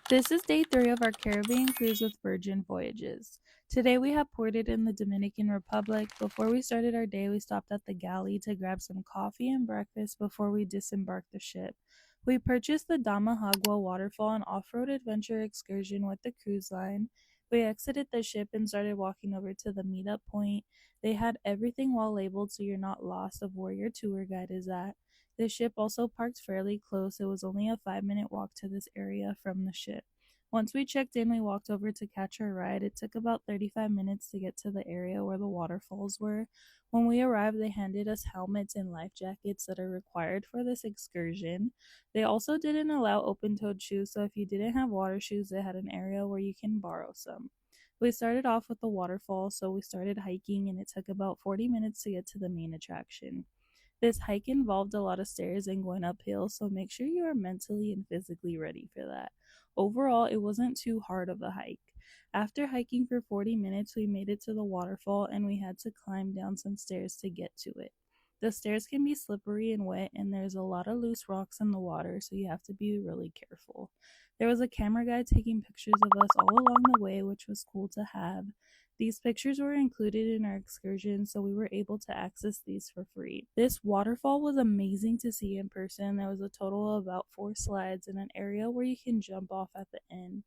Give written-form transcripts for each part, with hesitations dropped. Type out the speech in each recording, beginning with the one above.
This is day 3 of our Caribbean cruise with Virgin Voyages. Today we have ported in the Dominican Republic. Before we started our day, we stopped at the galley to grab some coffee and breakfast before we disembarked the ship. We purchased the Damahagua waterfall and off-road adventure excursion with the cruise line. We exited the ship and started walking over to the meetup point. They had everything well labeled so you're not lost of where your tour guide is at. The ship also parked fairly close. It was only a 5-minute walk to this area from the ship. Once we checked in, we walked over to catch our ride. It took about 35 minutes to get to the area where the waterfalls were. When we arrived, they handed us helmets and life jackets that are required for this excursion. They also didn't allow open-toed shoes, so if you didn't have water shoes, they had an area where you can borrow some. We started off with the waterfall, so we started hiking, and it took about 40 minutes to get to the main attraction. This hike involved a lot of stairs and going uphill, so make sure you are mentally and physically ready for that. Overall, it wasn't too hard of a hike. After hiking for 40 minutes, we made it to the waterfall and we had to climb down some stairs to get to it. The stairs can be slippery and wet, and there's a lot of loose rocks in the water, so you have to be really careful. There was a camera guy taking pictures of us all along the way, which was cool to have. These pictures were included in our excursion, so we were able to access these for free. This waterfall was amazing to see in person. There was a total of about 4 slides and an area where you can jump off at the end.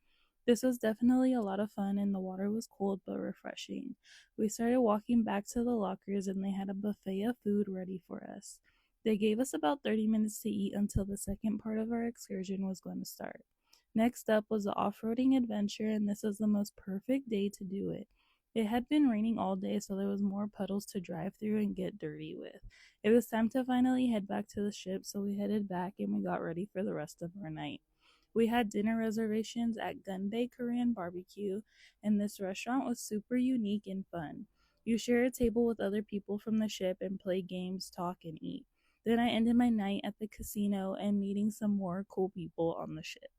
This was definitely a lot of fun, and the water was cold but refreshing. We started walking back to the lockers, and they had a buffet of food ready for us. They gave us about 30 minutes to eat until the second part of our excursion was going to start. Next up was the off-roading adventure, and this was the most perfect day to do it. It had been raining all day, so there was more puddles to drive through and get dirty with. It was time to finally head back to the ship, so we headed back and we got ready for the rest of our night. We had dinner reservations at Gun Bay Korean Barbecue, and this restaurant was super unique and fun. You share a table with other people from the ship and play games, talk, and eat. Then I ended my night at the casino and meeting some more cool people on the ship.